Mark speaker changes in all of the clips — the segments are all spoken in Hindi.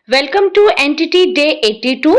Speaker 1: Welcome to entity day 82।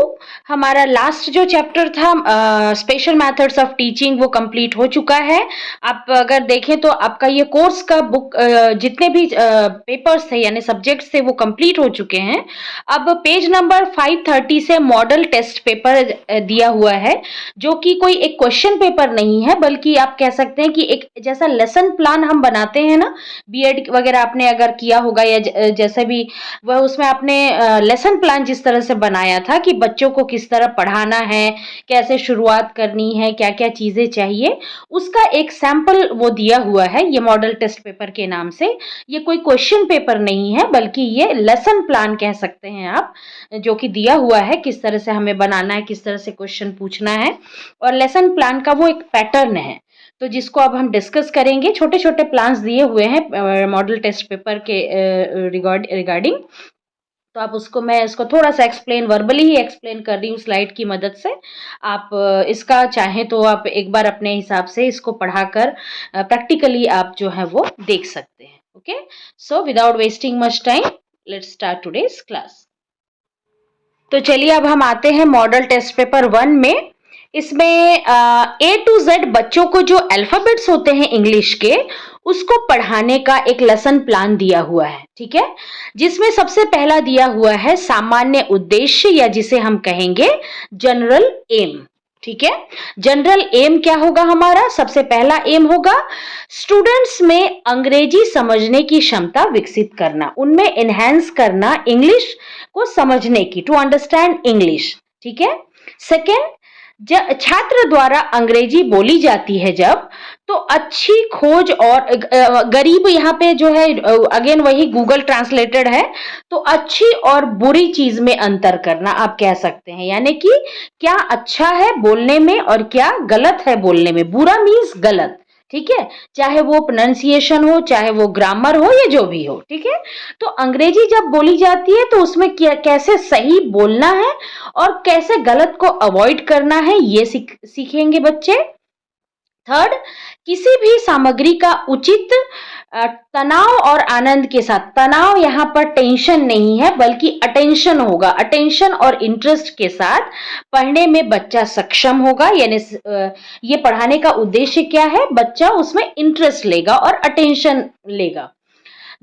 Speaker 1: हमारा लास्ट जो चैप्टर था स्पेशल मेथड्स ऑफ टीचिंग वो कंप्लीट हो चुका है। आप अगर देखें तो आपका ये कोर्स का बुक जितने भी पेपर्स थे यानी सब्जेक्ट्स थे वो कंप्लीट हो चुके हैं। अब पेज नंबर 530 से मॉडल टेस्ट पेपर दिया हुआ है, जो कि कोई एक क्वेश्चन पेपर नहीं है, बल्कि आप कह सकते हैं कि एक जैसा लेसन प्लान हम बनाते हैं ना, बीएड वगैरह आपने अगर किया होगा या जैसे भी वह उसमें आपने लेसन प्लान जिस तरह से बनाया था कि बच्चों को किस तरह पढ़ाना है, कैसे शुरुआत करनी है, क्या क्या चीजें चाहिए, उसका एक सैंपल वो दिया हुआ है ये मॉडल टेस्ट पेपर के नाम से। ये कोई क्वेश्चन पेपर नहीं है, बल्कि ये लेसन प्लान कह सकते हैं आप, जो कि दिया हुआ है किस तरह से हमें बनाना है, किस तरह से क्वेश्चन पूछना है, और लेसन प्लान का वो एक पैटर्न है। तो जिसको अब हम डिस्कस करेंगे। छोटे छोटे प्लान्स दिए हुए हैं मॉडल टेस्ट पेपर के रिगार्डिंग। तो आप उसको मैं इसको थोड़ा सा वर्बली ही एक्सप्लेन कर रही हूँ स्लाइड की मदद से। आप इसका चाहें तो आप एक बार अपने हिसाब से इसको पढ़ाकर प्रैक्टिकली आप जो है वो देख सकते हैं। Okay, so without wasting much time let's start today's class. तो चलिए अब हम आते हैं मॉडल टेस्ट पेपर 1 में। इसमें ए टू जेड बच्चों को जो अल्फाबेट्स होते हैं इंग्लिश के, उसको पढ़ाने का एक लेसन प्लान दिया हुआ है। ठीक है, जिसमें सबसे पहला दिया हुआ है सामान्य उद्देश्य, या जिसे हम कहेंगे जनरल एम। ठीक है, जनरल एम क्या होगा हमारा? सबसे पहला एम होगा स्टूडेंट्स में अंग्रेजी समझने की क्षमता विकसित करना, उनमें एनहेंस करना इंग्लिश को समझने की, टू अंडरस्टैंड इंग्लिश। ठीक है, सेकेंड, छात्र द्वारा अंग्रेजी बोली जाती है जब, तो अच्छी खोज और गरीब यहाँ पे जो है अगेन वही गूगल ट्रांसलेटेड है, तो अच्छी और बुरी चीज में अंतर करना आप कह सकते हैं, यानी कि क्या अच्छा है बोलने में और क्या गलत है बोलने में। बुरा मीन्स गलत, ठीक है, चाहे वो प्रोनाउंसिएशन हो, चाहे वो ग्रामर हो, या जो भी हो। ठीक है, तो अंग्रेजी जब बोली जाती है तो उसमें कैसे सही बोलना है और कैसे गलत को अवॉइड करना है, ये सीखेंगे बच्चे। थर्ड, किसी भी सामग्री का उचित तनाव और आनंद के साथ, तनाव यहाँ पर टेंशन नहीं है बल्कि अटेंशन होगा, अटेंशन और इंटरेस्ट के साथ पढ़ने में बच्चा सक्षम होगा। यानी ये पढ़ाने का उद्देश्य क्या है? बच्चा उसमें इंटरेस्ट लेगा और अटेंशन लेगा।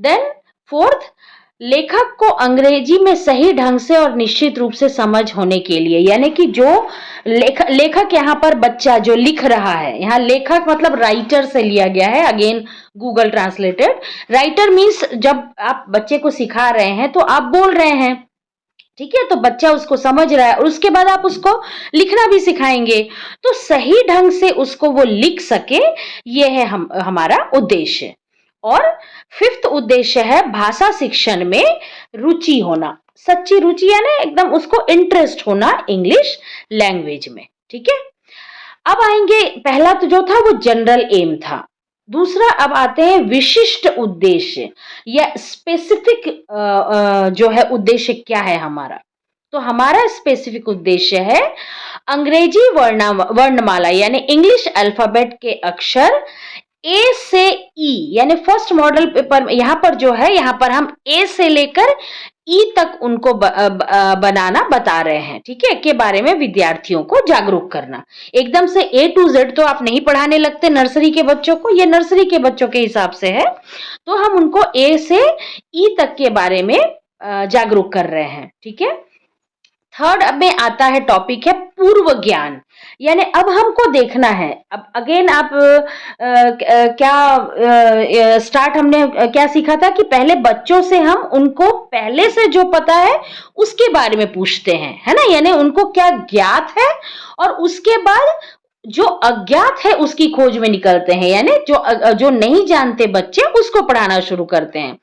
Speaker 1: देन फोर्थ, लेखक को अंग्रेजी में सही ढंग से और निश्चित रूप से समझ होने के लिए, यानी कि जो लेखक यहाँ पर बच्चा जो लिख रहा है, यहाँ लेखक मतलब राइटर से लिया गया है, again Google translated. Writer means जब आप बच्चे को सिखा रहे हैं तो आप बोल रहे हैं, ठीक है, तो बच्चा उसको समझ रहा है और उसके बाद आप उसको लिखना भी सिखाएंगे, तो सही ढंग से उसको वो लिख सके, ये है हमारा उद्देश्य। और फिफ्थ उद्देश्य है भाषा शिक्षण में रुचि होना, सच्ची रुचि है ना, एकदम उसको इंटरेस्ट होना इंग्लिश लैंग्वेज में। ठीक है, अब आएंगे, पहला तो जो था वो जनरल एम था। दूसरा अब आते हैं विशिष्ट उद्देश्य या स्पेसिफिक जो है उद्देश्य क्या है हमारा। तो हमारा स्पेसिफिक उद्देश्य है अंग्रेजी वर्णमाला यानी इंग्लिश अल्फाबेट के अक्षर ए से ई, यानी फर्स्ट मॉडल पेपर यहाँ पर जो है, यहाँ पर हम ए से लेकर ई तक उनको बनाना बता रहे हैं। ठीक है, के बारे में विद्यार्थियों को जागरूक करना। एकदम से ए टू जेड तो आप नहीं पढ़ाने लगते नर्सरी के बच्चों को, ये नर्सरी के बच्चों के हिसाब से है, तो हम उनको ए से ई तक के बारे में जागरूक कर रहे हैं। ठीक है, थर्ड अब में आता है टॉपिक है पूर्व ज्ञान, यानी अब हमको देखना है, अब अगेन आप स्टार्ट हमने क्या सीखा था कि पहले बच्चों से हम उनको पहले से जो पता है उसके बारे में पूछते हैं, है ना, यानी उनको क्या ज्ञात है और उसके बाद जो अज्ञात है उसकी खोज में निकलते हैं, यानी जो नहीं जानते बच्चे उसको पढ़ाना शुरू करते हैं।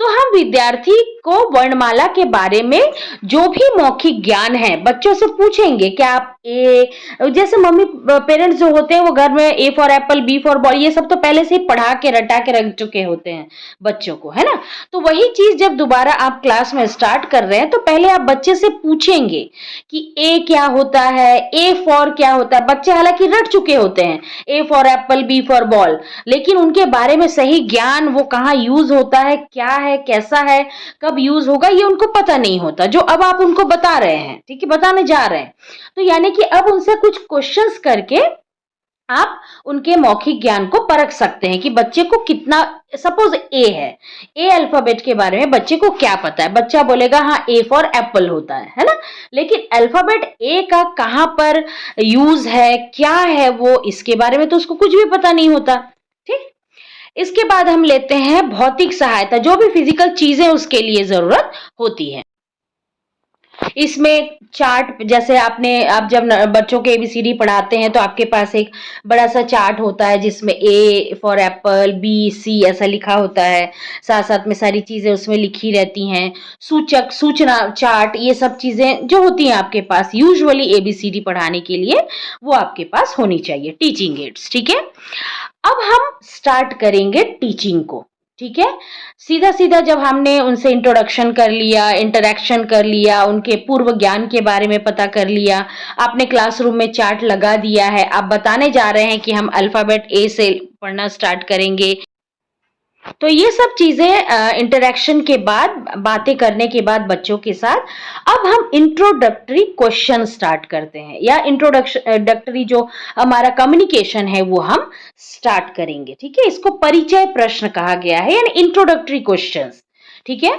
Speaker 1: तो हम विद्यार्थी को वर्णमाला के बारे में जो भी मौखिक ज्ञान है बच्चों से पूछेंगे। क्या आप जैसे मम्मी पेरेंट्स जो होते हैं वो घर में A for apple, B for ball, ये सब तो पहले से ही पढ़ा के रटा के रख चुके होते हैं बच्चों को, है ना। तो वही चीज जब दोबारा आप क्लास में स्टार्ट कर रहे हैं तो पहले आप बच्चे से पूछेंगे कि ए क्या होता है, ए फॉर क्या होता है। बच्चे हालांकि हालांकि रट चुके होते हैं, A for apple, B for ball, लेकिन उनके बारे में सही ज्ञान, वो कहाँ यूज होता है, क्या है, कैसा है, कब यूज होगा, ये उनको पता नहीं होता, जो अब आप उनको बता रहे हैं, ठीक है, बताने जा रहे हैं। तो यानी कि अब उनसे कुछ क्वेश्चंस करके आप उनके मौखिक ज्ञान को परख सकते हैं कि बच्चे को कितना, सपोज ए है, ए अल्फाबेट के बारे में बच्चे को क्या पता है। बच्चा बोलेगा हाँ ए फॉर एप्पल होता है ना, लेकिन अल्फाबेट ए का कहाँ पर यूज है, क्या है वो, इसके बारे में तो उसको कुछ भी पता नहीं होता। ठीक, इसके बाद हम लेते हैं भौतिक सहायता, जो भी फिजिकल चीजें उसके लिए जरूरत होती है। इसमें चार्ट, जैसे आप जब बच्चों के एबीसीडी पढ़ाते हैं तो आपके पास एक बड़ा सा चार्ट होता है जिसमें ए फॉर एप्पल, बी, सी ऐसा लिखा होता है, साथ साथ में सारी चीजें उसमें लिखी रहती हैं, सूचक, सूचना चार्ट, ये सब चीजें जो होती हैं आपके पास यूजुअली एबीसीडी पढ़ाने के लिए, वो आपके पास होनी चाहिए, टीचिंग एड्स। ठीक है, अब हम स्टार्ट करेंगे टीचिंग को। ठीक है, सीधा सीधा जब हमने उनसे इंट्रोडक्शन कर लिया, इंटरेक्शन कर लिया, उनके पूर्व ज्ञान के बारे में पता कर लिया, आपने क्लासरूम में चार्ट लगा दिया है, आप बताने जा रहे हैं कि हम अल्फाबेट ए से पढ़ना स्टार्ट करेंगे, तो ये सब चीजें इंटरेक्शन के बाद, बातें करने के बाद बच्चों के साथ, अब हम इंट्रोडक्टरी क्वेश्चन स्टार्ट करते हैं, या इंट्रोडक्टरी जो हमारा कम्युनिकेशन है वो हम स्टार्ट करेंगे। ठीक है, इसको परिचय प्रश्न कहा गया है, यानी इंट्रोडक्टरी क्वेश्चंस। ठीक है,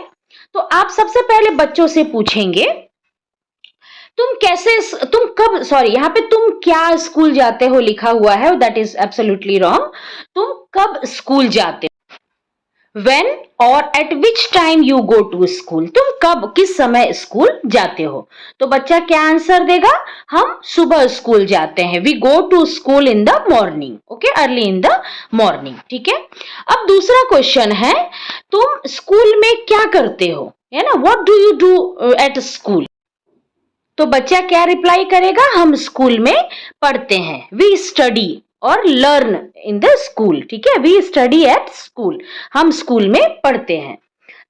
Speaker 1: तो आप सबसे पहले बच्चों से पूछेंगे यहाँ पे तुम क्या स्कूल जाते हो लिखा हुआ है, दैट इज एब्सोल्युटली रॉन्ग। तुम कब स्कूल जाते हो, When और at which time you go to school, तुम कब, किस समय स्कूल जाते हो। तो बच्चा क्या आंसर देगा, हम सुबह स्कूल जाते हैं, we go to school in the morning, okay, early in the morning। ठीक है, अब दूसरा क्वेश्चन है, तुम स्कूल में क्या करते हो, है ना, what do you do at school। तो बच्चा क्या रिप्लाई करेगा, हम स्कूल में पढ़ते हैं, we study और लर्न इन द स्कूल। ठीक है, वी स्टडी एट स्कूल, हम स्कूल में पढ़ते हैं।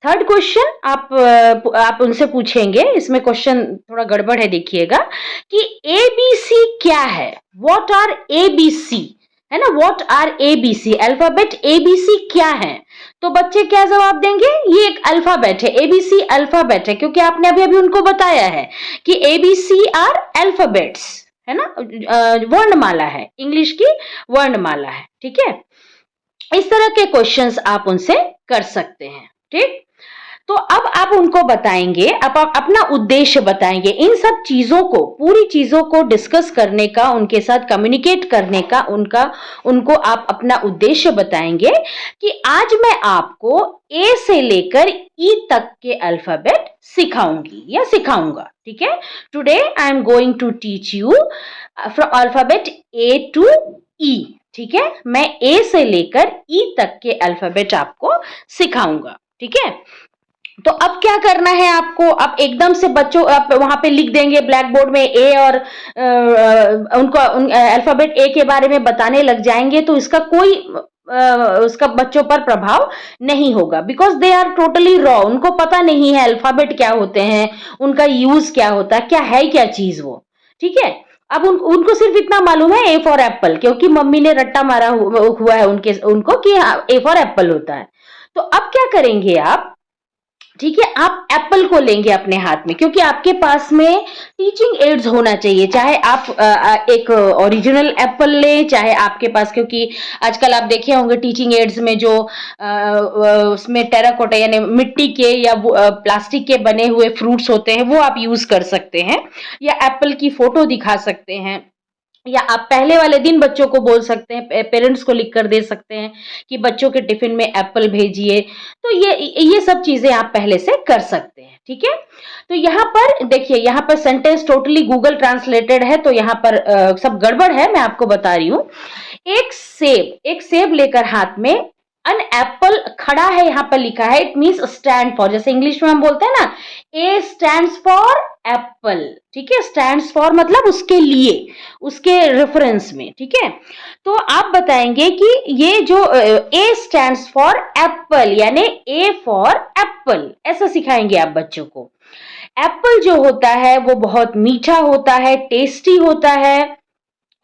Speaker 1: थर्ड क्वेश्चन आप उनसे पूछेंगे, इसमें क्वेश्चन थोड़ा गड़बड़ है, देखिएगा कि एबीसी क्या है, व्हाट आर एबीसी, है ना, what are A B C, alphabet A B C क्या है। तो बच्चे क्या जवाब देंगे, ये एक अल्फाबेट है, एबीसी अल्फाबेट है, क्योंकि आपने अभी अभी उनको बताया है कि एबीसी आर अल्फाबेट्स, है ना, वर्णमाला है, इंग्लिश की वर्णमाला है। ठीक है, इस तरह के क्वेश्चंस आप उनसे कर सकते हैं। ठीक, तो अब आप उनको बताएंगे, आप अपना उद्देश्य बताएंगे, इन सब चीजों को, पूरी चीजों को डिस्कस करने का, उनके साथ कम्युनिकेट करने का, उनको आप अपना उद्देश्य बताएंगे कि आज मैं आपको ए से लेकर ई तक के अल्फाबेट सिखाऊंगी या सिखाऊंगा। ठीक है, today I am going to teach you from alphabet A to E. ठीक है, मैं ए से लेकर ई तक के अल्फाबेट आपको सिखाऊंगा। ठीक है, तो अब क्या करना है आपको, आप एकदम से बच्चों, आप वहां पे लिख देंगे ब्लैक बोर्ड में ए और उनको अल्फाबेट ए के बारे में बताने लग जाएंगे, तो इसका कोई उसका बच्चों पर प्रभाव नहीं होगा, because they are totally raw, उनको पता नहीं है अल्फाबेट क्या होते हैं, उनका यूज क्या होता है, क्या चीज वो। ठीक है, अब उनको सिर्फ इतना मालूम है ए फॉर एप्पल, क्योंकि मम्मी ने रट्टा मारा हुआ है उनको कि ए फॉर एप्पल होता है। तो अब क्या करेंगे आप, ठीक है, आप एप्पल को लेंगे अपने हाथ में, क्योंकि आपके पास में टीचिंग एड्स होना चाहिए, चाहे आप एक ओरिजिनल एप्पल लें, चाहे आपके पास, क्योंकि आजकल आप देखे होंगे टीचिंग एड्स में जो उसमें टेराकोटा यानी मिट्टी के या प्लास्टिक के बने हुए फ्रूट्स होते हैं, वो आप यूज कर सकते हैं, या एप्पल की फोटो दिखा सकते हैं, या आप पहले वाले दिन बच्चों को बोल सकते हैं, पेरेंट्स को लिख कर दे सकते हैं कि बच्चों के टिफिन में एप्पल भेजिए। तो ये सब चीजें आप पहले से कर सकते हैं। ठीक है, तो यहाँ पर देखिए, यहाँ पर सेंटेंस टोटली गूगल ट्रांसलेटेड है, तो यहाँ पर सब गड़बड़ है, मैं आपको बता रही हूँ। एक सेब लेकर हाथ में, अन एप्पल खड़ा है, यहाँ पर लिखा है, इट मीन्स स्टैंड फॉर, जैसे इंग्लिश में हम बोलते हैं ना, ए स्टैंड्स फॉर एप्पल। ठीक है, स्टैंड्स फॉर मतलब उसके लिए, उसके रेफरेंस में। ठीक है, तो आप बताएंगे कि ये जो ए स्टैंड्स फॉर एप्पल, यानी ए फॉर एप्पल, ऐसा सिखाएंगे आप बच्चों को। एप्पल जो होता है वो बहुत मीठा होता है, टेस्टी होता है,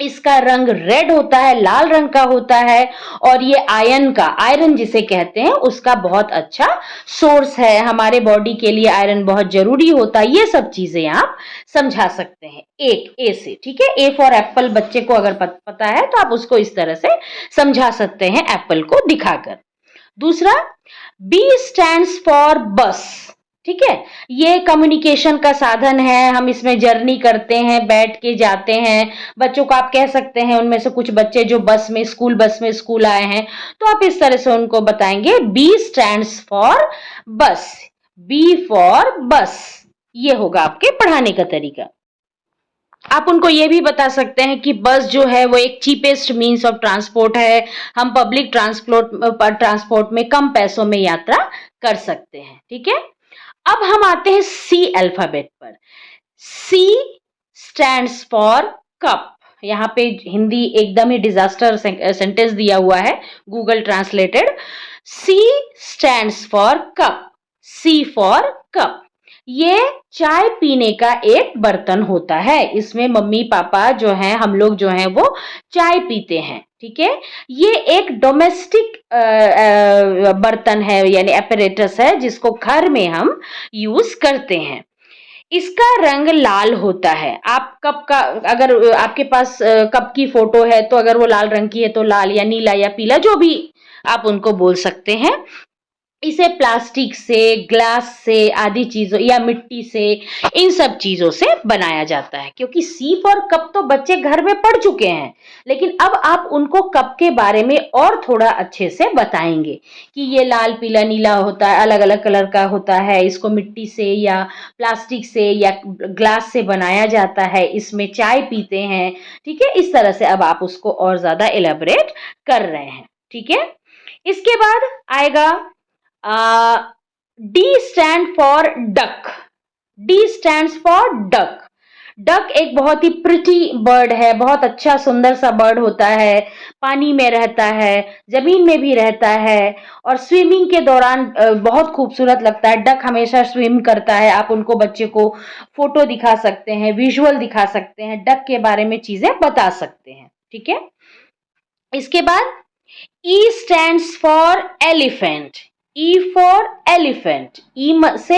Speaker 1: इसका रंग रेड होता है, लाल रंग का होता है, और ये आयरन जिसे कहते हैं उसका बहुत अच्छा सोर्स है। हमारे बॉडी के लिए आयरन बहुत जरूरी होता है। ये सब चीजें आप समझा सकते हैं एक ए से, ठीक है। ए फॉर एप्पल बच्चे को अगर पता है तो आप उसको इस तरह से समझा सकते हैं एप्पल को दिखाकर। दूसरा, बी स्टैंड्स फॉर बस, ठीक है। ये कम्युनिकेशन का साधन है, हम इसमें जर्नी करते हैं, बैठ के जाते हैं। बच्चों को आप कह सकते हैं, उनमें से कुछ बच्चे जो स्कूल बस में स्कूल आए हैं, तो आप इस तरह से उनको बताएंगे बी स्टैंड्स फॉर बस, बी फॉर बस। ये होगा आपके पढ़ाने का तरीका। आप उनको ये भी बता सकते हैं कि बस जो है वो एक चीपेस्ट मीन्स ऑफ ट्रांसपोर्ट है, हम पब्लिक ट्रांसपोर्ट में कम पैसों में यात्रा कर सकते हैं, ठीक है। अब हम आते हैं सी अल्फाबेट पर। C stands for cup. यहाँ पे हिंदी एकदम ही डिजास्टर सेंटेंस दिया हुआ है, Google translated. C stands for cup, C for cup. ये चाय पीने का एक बर्तन होता है, इसमें मम्मी पापा जो हैं, हम लोग जो हैं वो चाय पीते हैं, ठीक है। ये एक डोमेस्टिक बर्तन है, यानी एपरेटस है, जिसको घर में हम यूज करते हैं। इसका रंग लाल होता है। आप कप का, अगर आपके पास कप की फोटो है तो अगर वो लाल रंग की है तो लाल या नीला या पीला जो भी आप उनको बोल सकते हैं। इसे प्लास्टिक से, ग्लास से, आदि चीजों या मिट्टी से, इन सब चीजों से बनाया जाता है। क्योंकि सी फॉर कप तो बच्चे घर में पढ़ चुके हैं, लेकिन अब आप उनको कप के बारे में और थोड़ा अच्छे से बताएंगे कि ये लाल, पीला, नीला होता है, अलग अलग कलर का होता है, इसको मिट्टी से या प्लास्टिक से या ग्लास से बनाया जाता है, इसमें चाय पीते हैं, ठीक है। इस तरह से अब आप उसको और ज्यादा एलेबोरेट कर रहे हैं, ठीक है। इसके बाद आएगा D stand for duck. D stands for duck. Duck एक बहुत ही प्रिटी बर्ड है, बहुत अच्छा सुंदर सा बर्ड होता है, पानी में रहता है, जमीन में भी रहता है, और स्विमिंग के दौरान बहुत खूबसूरत लगता है। डक हमेशा स्विम करता है। आप उनको, बच्चे को फोटो दिखा सकते हैं, विजुअल दिखा सकते हैं, डक के बारे में चीजें बता सकते हैं, ठीक है। इसके बाद E stands for elephant. E for elephant, E से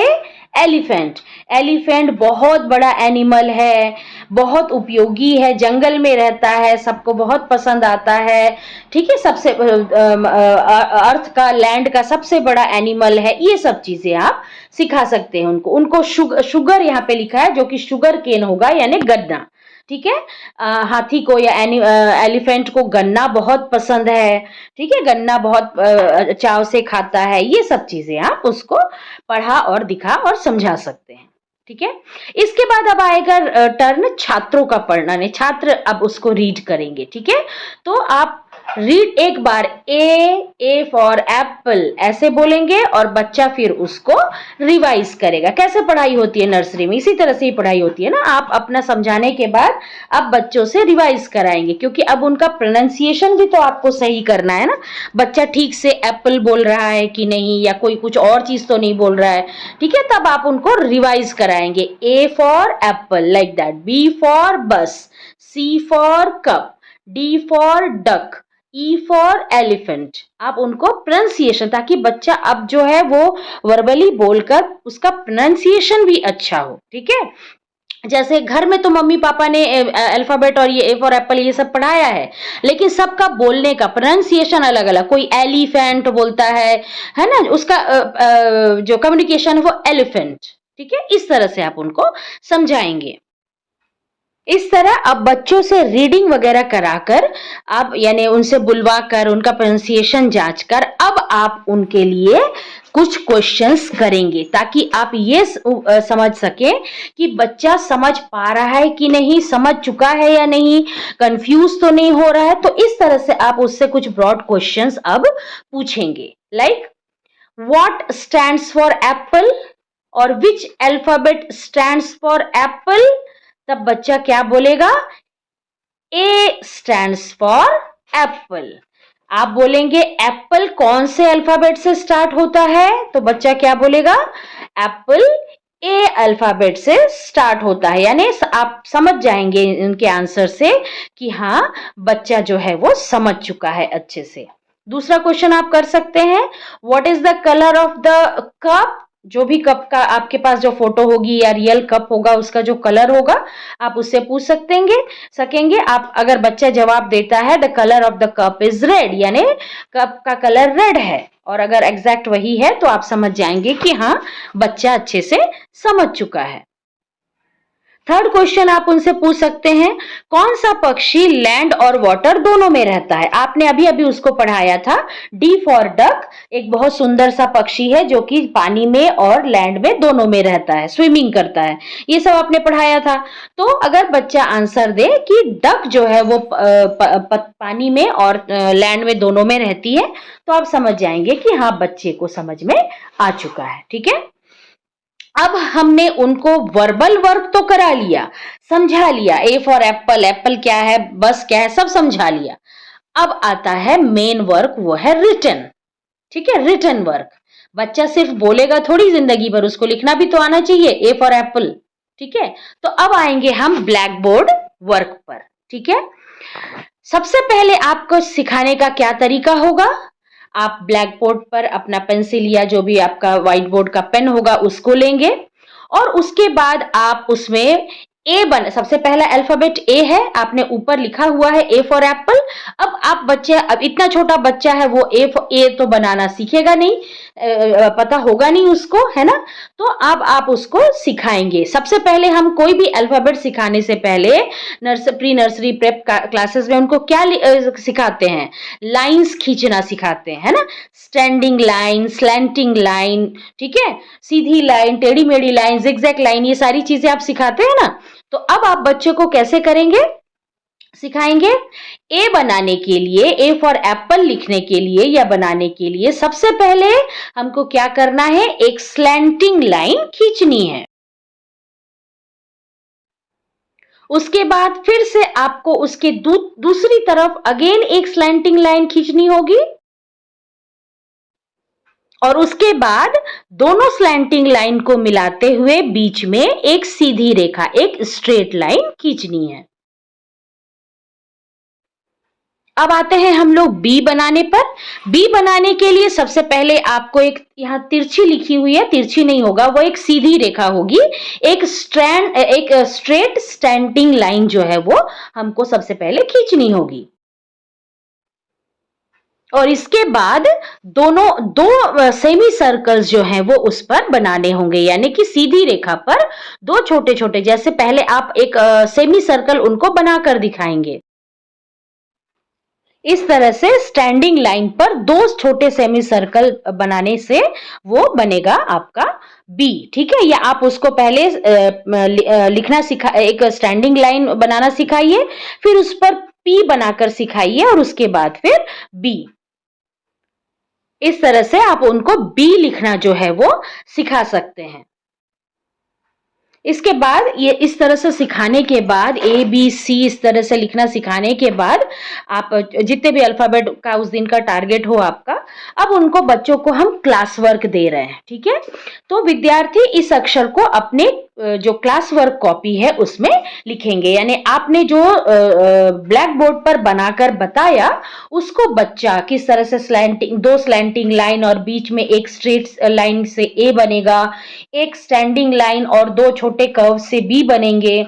Speaker 1: एलिफेंट। एलिफेंट बहुत बड़ा एनिमल है, बहुत उपयोगी है, जंगल में रहता है, सबको बहुत पसंद आता है, ठीक है। सबसे अर्थ का, लैंड का सबसे बड़ा एनिमल है। ये सब चीजें आप सिखा सकते हैं उनको। उनको शुगर यहाँ पे लिखा है, जो कि शुगर केन होगा, यानी गन्ना, ठीक है। हाथी को या एलिफेंट को गन्ना बहुत पसंद है, ठीक है। गन्ना बहुत चाव से खाता है। ये सब चीजें आप उसको पढ़ा और दिखा और समझा सकते हैं, ठीक है। इसके बाद अब आएगा टर्न छात्रों का पढ़ना। छात्र अब उसको रीड करेंगे, ठीक है। तो आप रीड एक बार, ए फॉर एप्पल ऐसे बोलेंगे और बच्चा फिर उसको रिवाइज करेगा। कैसे पढ़ाई होती है नर्सरी में, इसी तरह से ही पढ़ाई होती है ना। आप अपना समझाने के बाद अब बच्चों से रिवाइज कराएंगे, क्योंकि अब उनका प्रोनाउंसिएशन भी तो आपको सही करना है ना। बच्चा ठीक से एप्पल बोल रहा है कि नहीं, या कोई कुछ और चीज तो नहीं बोल रहा है, ठीक है। तब आप उनको रिवाइज कराएंगे। A for apple, like that. B for bus, C for cup, D for duck, E for elephant. आप उनको प्रोनाउंसिएशन, ताकि बच्चा अब जो है वो वर्बली बोलकर उसका प्रोनाउंसिएशन भी अच्छा हो, ठीक है। जैसे घर में तो मम्मी पापा ने अल्फाबेट और ये ए फॉर एप्पल ये सब पढ़ाया है, लेकिन सबका बोलने का प्रोनाउंसिएशन अलग अलग। कोई एलिफेंट बोलता है ना, उसका जो कम्युनिकेशन है वो एलिफेंट, ठीक है। इस तरह से आप उनको समझाएंगे। इस तरह अब बच्चों से रीडिंग वगैरह कराकर, आप यानी उनसे बुलवा कर, उनका प्रोनाउंसिएशन जांच कर, अब आप उनके लिए कुछ क्वेश्चंस करेंगे, ताकि आप ये समझ सकें कि बच्चा समझ पा रहा है कि नहीं, समझ चुका है या नहीं, कंफ्यूज तो नहीं हो रहा है। तो इस तरह से आप उससे कुछ ब्रॉड क्वेश्चंस अब पूछेंगे, like what stands for Apple, और विच अल्फाबेट स्टैंड्स फॉर एप्पल। तब बच्चा क्या बोलेगा, ए स्टैंड्स फॉर एप्पल। आप बोलेंगे एप्पल कौन से अल्फाबेट से स्टार्ट होता है, तो बच्चा क्या बोलेगा, एप्पल ए अल्फाबेट से स्टार्ट होता है, यानी आप समझ जाएंगे इनके आंसर से कि हाँ बच्चा जो है वो समझ चुका है अच्छे से। दूसरा क्वेश्चन आप कर सकते हैं, what is the colour of the cup. जो भी कप का आपके पास जो फोटो होगी या रियल कप होगा उसका जो कलर होगा आप उससे पूछ सकेंगे आप। अगर बच्चा जवाब देता है the colour of the cup is red, यानी कप का कलर रेड है, और अगर एग्जैक्ट वही है तो आप समझ जाएंगे कि हाँ बच्चा अच्छे से समझ चुका है। थर्ड क्वेश्चन आप उनसे पूछ सकते हैं, कौन सा पक्षी लैंड और वाटर दोनों में रहता है। आपने अभी अभी उसको पढ़ाया था, डी फॉर डक, एक बहुत सुंदर सा पक्षी है जो कि पानी में और लैंड में दोनों में रहता है, स्विमिंग करता है, ये सब आपने पढ़ाया था। तो अगर बच्चा आंसर दे कि डक जो है वो पानी में और लैंड में दोनों में रहती है, तो आप समझ जाएंगे कि हाँ बच्चे को समझ में आ चुका है। ठीक है, अब हमने उनको वर्बल वर्क तो करा लिया, समझा लिया, ए फॉर एप्पल, एप्पल क्या है, बस क्या है, सब समझा लिया। अब आता है मेन वर्क, वो है रिटन। ठीक है, रिटन वर्क। बच्चा सिर्फ बोलेगा थोड़ी जिंदगी भर, उसको लिखना भी तो आना चाहिए, ए फॉर एप्पल। ठीक है, तो अब आएंगे हम ब्लैक बोर्ड वर्क पर। ठीक है, सबसे पहले आपको सिखाने का क्या तरीका होगा, आप ब्लैक बोर्ड पर अपना पेंसिल या जो भी आपका व्हाइट बोर्ड का पेन होगा उसको लेंगे, और उसके बाद आप उसमें सबसे पहला अल्फाबेट ए है, आपने ऊपर लिखा हुआ है ए फॉर एप्पल। अब इतना छोटा बच्चा है, वो ए तो बनाना सीखेगा नहीं, पता होगा नहीं उसको, है ना। तो अब आप उसको सिखाएंगे। सबसे पहले हम कोई भी अल्फाबेट सिखाने से पहले प्री नर्सरी प्रेप क्लासेस में उनको क्या सिखाते हैं, लाइंस खींचना सिखाते हैं, है ना। स्टैंडिंग लाइन, स्लैंटिंग लाइन, ठीक है, सीधी लाइन, टेढ़ी मेढ़ी लाइन, जिगजैग लाइन, ये सारी चीजें आप सिखाते हैं ना। तो अब आप बच्चे को कैसे करेंगे, सिखाएंगे। ए बनाने के लिए, ए फॉर एप्पल लिखने के लिए या बनाने के लिए सबसे पहले हमको क्या करना है, एक स्लैंटिंग लाइन खींचनी है। उसके बाद फिर से आपको उसके दूसरी तरफ अगेन एक स्लैंटिंग लाइन खींचनी होगी, और उसके बाद दोनों स्लैंटिंग लाइन को मिलाते हुए बीच में एक सीधी रेखा, एक स्ट्रेट लाइन खींचनी है। अब आते हैं हम लोग बी बनाने पर। बी बनाने के लिए सबसे पहले आपको एक यहाँ तिरछी लिखी हुई है, तिरछी नहीं होगा, वो एक सीधी रेखा होगी, एक स्ट्रेट स्टैंडिंग लाइन जो है वो हमको सबसे पहले खींचनी होगी। और इसके बाद दो सेमी सर्कल्स जो हैं वो उस पर बनाने होंगे, यानी कि सीधी रेखा पर दो छोटे छोटे, जैसे पहले आप एक सेमी सर्कल उनको बनाकर दिखाएंगे। इस तरह से स्टैंडिंग लाइन पर दो छोटे सेमी सर्कल बनाने से वो बनेगा आपका बी। ठीक है, या आप उसको पहले लिखना एक स्टैंडिंग लाइन बनाना सिखाइए, फिर उस पर पी बनाकर सिखाइए, और उसके बाद फिर बी। इस तरह से आप उनको बी लिखना जो है वो सिखा सकते हैं। इसके बाद ये इस तरह से सिखाने के बाद ए बी सी इस तरह से लिखना सिखाने के बाद आप जितने भी अल्फाबेट का उस दिन का टारगेट हो आपका, अब उनको बच्चों को हम क्लास वर्क दे रहे हैं। ठीक है, तो विद्यार्थी इस अक्षर को अपने जो क्लास वर्क कॉपी है उसमें लिखेंगे, यानी आपने जो ब्लैक बोर्ड पर बनाकर बताया उसको बच्चा किस तरह से दो स्लैंटिंग लाइन और बीच में एक स्ट्रेट लाइन से ए बनेगा, एक स्टैंडिंग लाइन और दो छोटे कर्व से बी बनेंगे,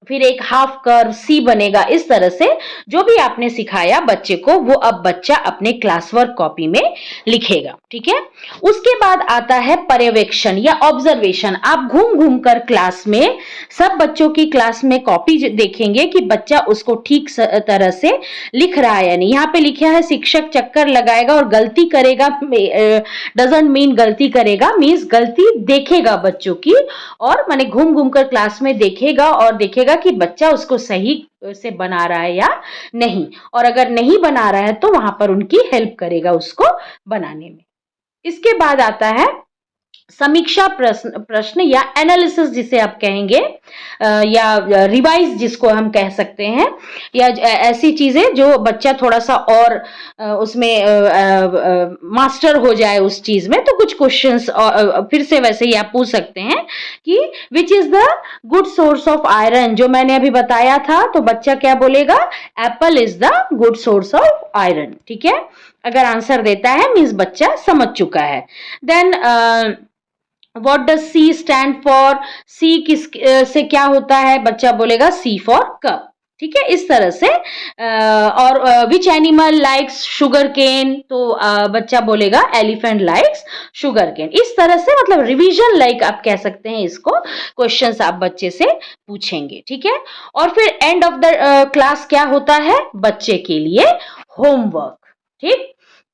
Speaker 1: फिर एक हाफ कर्व सी बनेगा। इस तरह से जो भी आपने सिखाया बच्चे को, वो अब बच्चा अपने क्लास वर्क कॉपी में लिखेगा। ठीक है, उसके बाद आता है पर्यवेक्षण या ऑब्जर्वेशन। आप घूम घूम कर क्लास में सब बच्चों की क्लास में कॉपी देखेंगे कि बच्चा उसको ठीक तरह से लिख रहा है या नहीं। यहाँ पे लिखा है शिक्षक चक्कर लगाएगा और गलती करेगा, डजंट मीन गलती करेगा, मीन्स गलती देखेगा बच्चों की, और माने घूम घूम कर क्लास में देखेगा और देखेगा कि बच्चा उसको सही से बना रहा है या नहीं, और अगर नहीं बना रहा है तो वहां पर उनकी हेल्प करेगा उसको बनाने में। इसके बाद आता है समीक्षा प्रश्न या एनालिसिस जिसे आप कहेंगे, या रिवाइज जिसको हम कह सकते हैं, या ऐसी चीजें जो बच्चा थोड़ा सा और उसमें मास्टर हो जाए उस चीज में, तो कुछ क्वेश्चंस फिर से वैसे ही आप पूछ सकते हैं कि which is the good source of iron, जो मैंने अभी बताया था, तो बच्चा क्या बोलेगा, Apple is the good source of iron. ठीक है, अगर आंसर देता है मीन्स बच्चा समझ चुका है। Then what does C stand for, C किस से क्या होता है, बच्चा बोलेगा सी फॉर कप। ठीक है, इस तरह से और which animal likes sugarcane, तो बच्चा बोलेगा एलिफेंट लाइक्स शुगर केन। इस तरह से मतलब रिवीजन लाइक आप कह सकते हैं इसको, क्वेश्चंस आप बच्चे से पूछेंगे। ठीक है, और फिर एंड ऑफ द क्लास क्या होता है, बच्चे के लिए होमवर्क। ठीक,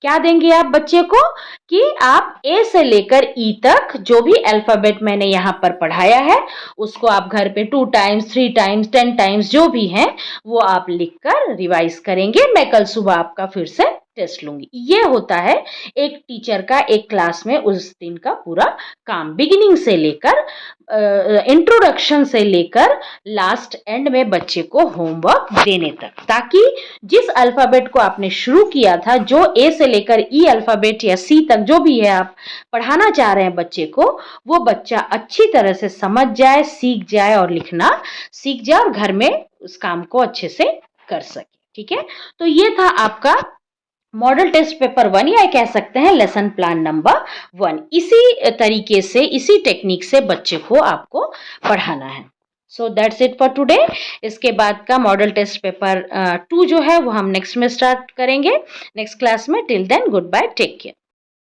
Speaker 1: क्या देंगे आप बच्चे को कि आप ए से लेकर ई तक जो भी अल्फाबेट मैंने यहाँ पर पढ़ाया है उसको आप घर पे 2 टाइम्स 3 टाइम्स 10 टाइम्स जो भी है वो आप लिखकर रिवाइज करेंगे। मैं कल सुबह आपका फिर से टेस्ट लूंगी। ये होता है एक टीचर का एक क्लास में उस दिन का पूरा काम, बिगिनिंग से लेकर इंट्रोडक्शन से लेकर लास्ट एंड में बच्चे को होमवर्क देने तक, ताकि जिस अल्फाबेट को आपने शुरू किया था, जो ए से लेकर ई अल्फाबेट या सी तक जो भी है आप पढ़ाना चाह रहे हैं बच्चे को, वो बच्चा अच्छी तरह से समझ जाए, सीख जाए और लिखना सीख जाए और घर में उस काम को अच्छे से कर सके। ठीक है, तो ये था आपका मॉडल टेस्ट पेपर 1, या कह सकते हैं लेसन प्लान नंबर 1। इसी तरीके से, इसी टेक्निक से बच्चे को आपको पढ़ाना है। So that's it for today. इसके बाद का मॉडल टेस्ट पेपर 2 जो है वो हम नेक्स्ट में स्टार्ट करेंगे, नेक्स्ट क्लास में। Till then goodbye, take care.